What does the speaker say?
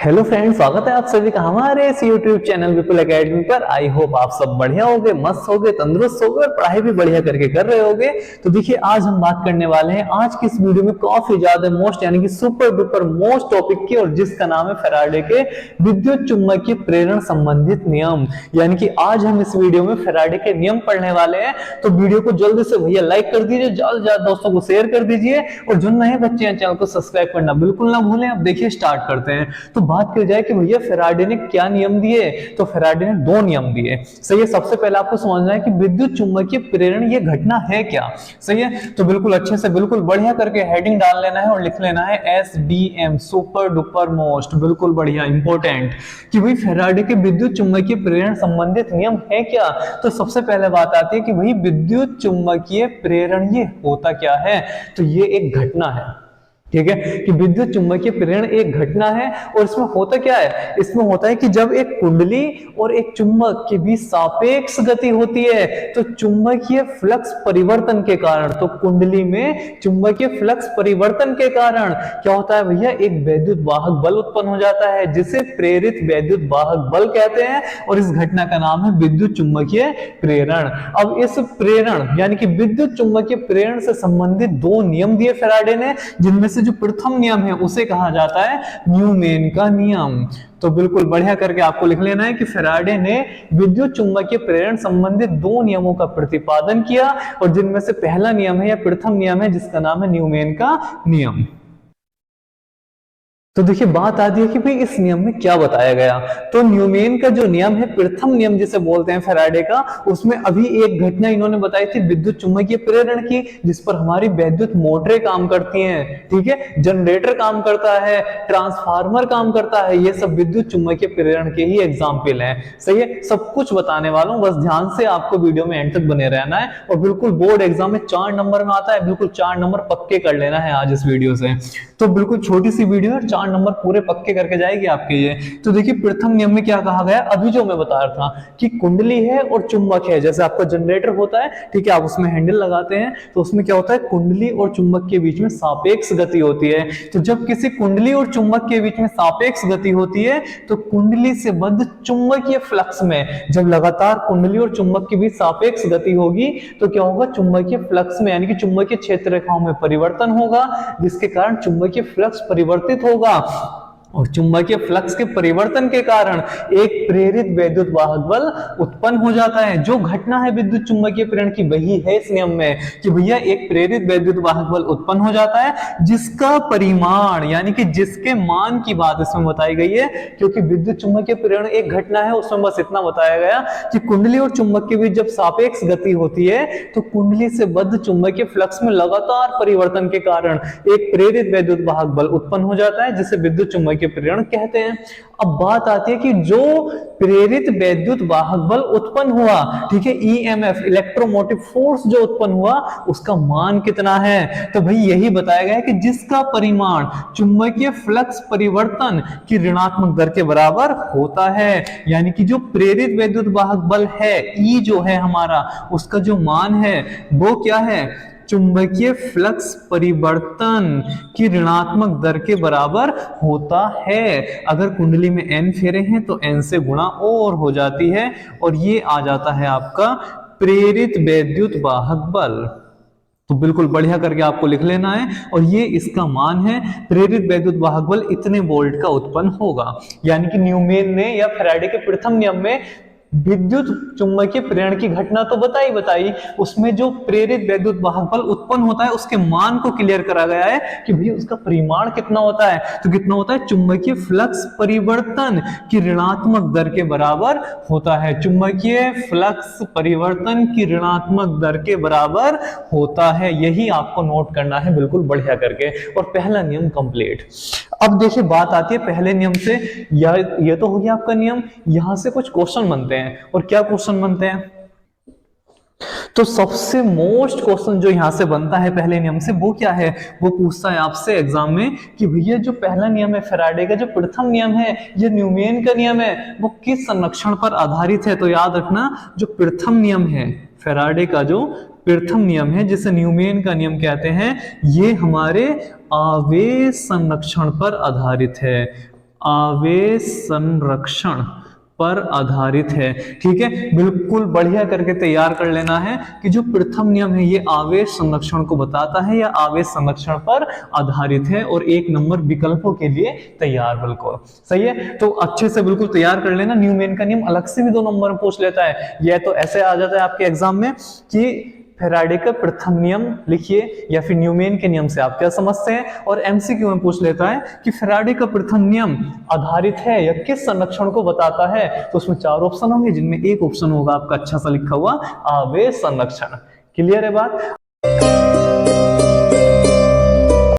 Hello friends, स्वागत है आप सभी का हमारे इस यूट्यूब चैनल विपुल एकेडमी पर। आई होप आप सब बढ़िया होगे, मस्त होगे, तंदुरुस्त होगे और पढ़ाई भी बढ़िया करके कर रहे होगे। तो देखिए, आज हम बात करने वाले हैं आज की इस वीडियो में काफी ज्यादा मोस्ट यानी कि सुपर डुपर मोस्ट टॉपिक की, और जिसका नाम है फैराडे के विद्युत चुंबकीय प्रेरण संबंधित नियम। यानी कि आज हम इस वीडियो में फैराडे के नियम पढ़ने वाले हैं। तो वीडियो को जल्दी से भैया लाइक कर दीजिए, ज्यादा से ज्यादा दोस्तों को शेयर कर दीजिए, और जो नए बच्चे हैं चैनल को सब्सक्राइब करना बिल्कुल ना भूलें। अब देखिए, स्टार्ट करते हैं। तो बात की जाए कि भैया फैराडे ने क्या नियम दिए, तो फैराडे ने दो नियम दिए। सही है। सबसे पहले आपको समझना है कि विद्युत चुंबकीय प्रेरण ये घटना है क्या। सही है। तो बिल्कुल अच्छे से बिल्कुल बढ़िया करके हेडिंग डाल लेना है और लिख लेना है SDM, सुपर डुपर मोस्ट, बिल्कुल बढ़िया इंपॉर्टेंट, कि भाई फैराडे के विद्युत चुंबकीय प्रेरण संबंधित नियम है क्या। तो सबसे पहले बात आती है कि भाई विद्युत चुंबकीय प्रेरण ये होता क्या है। तो ये एक घटना है, ठीक है, कि विद्युत चुंबकीय प्रेरण एक घटना है। और इसमें होता क्या है, इसमें होता है कि जब एक कुंडली और एक चुंबक के बीच सापेक्ष गति होती है, तो चुंबकीय फ्लक्स परिवर्तन के कारण, तो कुंडली में चुंबकीय फ्लक्स परिवर्तन के कारण क्या होता है भैया, एक वैद्युत वाहक बल उत्पन्न हो जाता है, जिसे प्रेरित वैद्युत वाहक बल कहते हैं। और इस घटना का नाम है विद्युत चुंबकीय प्रेरण। अब इस प्रेरण यानी कि विद्युत चुंबकीय प्रेरण से संबंधित दो नियम दिए फैराडे ने, जिनमें से जो प्रथम नियम है उसे कहा जाता है न्यूमेन का नियम। तो बिल्कुल बढ़िया करके आपको लिख लेना है कि फैराडे ने विद्युत चुंबकीय प्रेरण संबंधित दो नियमों का प्रतिपादन किया, और जिनमें से पहला नियम है या प्रथम नियम है जिसका नाम है न्यूमेन का नियम। तो देखिए, बात आती है कि भाई इस नियम में क्या बताया गया। तो न्यूमेन का जो नियम है, प्रथम नियम जिसे बोलते हैं फैराडे का, उसमें अभी एक घटना इन्होंने बताई थी विद्युत चुंबकीय प्रेरण की, जिस पर हमारी वैद्युत मोटरें काम करती हैं, ठीक है, जनरेटर काम करता है, ट्रांसफार्मर काम करता है, ये सब विद्युत चुंबकीय प्रेरण के ही एग्जाम्पल हैं। सही है। सब कुछ बताने वाला हूं, बस ध्यान से आपको वीडियो में एंड तक बने रहना है। और बिल्कुल बोर्ड एग्जाम में 4 नंबर में आता है, बिल्कुल 4 नंबर पक्के कर लेना है आज इस वीडियो से। तो बिल्कुल छोटी सी वीडियो है, 4 नंबर पूरे पक्के करके जाएगी आपके ये। तो देखिए, प्रथम नियम में क्या कहा गया, अभी जो मैं बता रहा था कि कुंडली है और चुंबक है, जैसे आपका जनरेटर होता है, ठीक है, आप उसमें हैंडल लगाते हैं, तो उसमें क्या होता है, कुंडली और चुंबक के बीच में सापेक्ष गति होती है। तो जब किसी कुंडली और चुंबक के बीच में सापेक्ष गति होती है, तो कुंडली से बद्ध चुंबकीय फ्लक्स में, जब लगातार कुंडली और चुंबक के बीच सापेक्ष गति होगी, तो क्या होगा, चुंबकीय फ्लक्स में यानी कि चुंबकीय क्षेत्र रेखाओं में परिवर्तन होगा, जिसके कारण चुंबकीय फ्लक्स परिवर्तित होगा। और चुंबकीय फ्लक्स के परिवर्तन के कारण एक प्रेरित वैद्युत वाहक बल उत्पन्न हो जाता है। जो घटना है विद्युत चुंबकीय प्रेरण की, वही है इस नियम में कि भैया एक प्रेरित वैद्युत वाहक बल उत्पन्न हो जाता है, जिसका परिमाण यानी कि जिसके मान की बात इसमें बताई गई है। क्योंकि विद्युत चुंबकीय प्रेरण एक घटना है, उसमें बस इतना बताया गया कि कुंडली और चुंबक के बीच जब सापेक्ष गति होती है, तो कुंडली से बद्ध चुंबकीय फ्लक्स में लगातार परिवर्तन के कारण एक प्रेरित वैद्युत वाहक बल उत्पन्न हो जाता है, जिसे विद्युत चुंबकीय प्रेरण कहते हैं। अब बात आती है कि जो प्रेरित वैद्युत वाहक बल उत्पन्न हुआ, ठीक है, EMF इलेक्ट्रोमोटिव फोर्स जो उत्पन्न हुआ, उसका मान कितना है। तो भाई यही बताया गया है कि जिसका परिमाण चुंबकीय फ्लक्स परिवर्तन की ऋणात्मक दर के बराबर होता है। यानी कि जो प्रेरित वैद्युत वाहक बल है, E जो है हमारा, उसका जो मान है वो क्या है, चुंबकीय फ्लक्स परिवर्तन की ऋणात्मक दर के बराबर होता है। अगर कुंडली में n फेरे हैं तो n से गुणा और हो जाती है, और ये आ जाता है आपका प्रेरित वैद्युत वाहक बल। तो बिल्कुल बढ़िया करके आपको लिख लेना है, और ये इसका मान है, प्रेरित वैद्युत वाहक बल इतने वोल्ट का उत्पन्न होगा। यानी कि न्यूमेन ने या फैराडे के प्रथम नियम में विद्युत चुंबकीय प्रेरण की घटना तो बताई, उसमें जो प्रेरित वैद्युत वाहक बल उत्पन्न होता है उसके मान को क्लियर करा गया है कि भाई उसका परिमाण कितना होता है। तो कितना होता है, चुंबकीय फ्लक्स परिवर्तन की ऋणात्मक दर के बराबर होता है। चुंबकीय फ्लक्स परिवर्तन की ऋणात्मक दर के बराबर होता है, यही आपको नोट करना है बिल्कुल बढ़िया करके। और पहला नियम कंप्लीट। अब देखिए, बात आती है पहले नियम से, यह तो हो गया आपका नियम। यहां से कुछ क्वेश्चन बनते हैं, और क्या क्वेश्चन बनते हैं, तो सबसे मोस्ट क्वेश्चन जो यहां से बनता है पहले नियम से, वो क्या है, वो पूछता है आपसे एग्जाम में कि भैया जो पहला नियम है फैराडे का, जो प्रथम नियम है, ये न्यूमेन का नियम है, वो किस संरक्षण पर आधारित है। तो याद रखना, जो प्रथम नियम है फैराडे का, जो प्रथम नियम है जिसे न्यूमेन का नियम कहते हैं, ये हमारे आवेश संरक्षण पर आधारित है। आवेश संरक्षण पर आधारित है। ठीक है, बिल्कुल बढ़िया करके तैयार कर लेना है कि जो प्रथम नियम है ये आवेश संरक्षण को बताता है या आवेश संरक्षण पर आधारित है, और 1 नंबर विकल्पों के लिए तैयार। बिल्कुल सही है, तो अच्छे से बिल्कुल तैयार कर लेना। न्यूमेन का नियम अलग से भी 2 नंबर में पूछ लेता है, यह तो ऐसे आ जाता है आपके एग्जाम में कि फैराडे का प्रथम नियम लिखिए या फिर न्यूमेन के नियम से आप क्या समझते हैं, और एमसीक्यू में पूछ लेता है कि फैराडे का प्रथम नियम आधारित है या किस संरक्षण को बताता है। तो उसमें 4 ऑप्शन होंगे जिनमें एक ऑप्शन होगा आपका अच्छा सा लिखा हुआ आवेश संरक्षण। क्लियर है बात?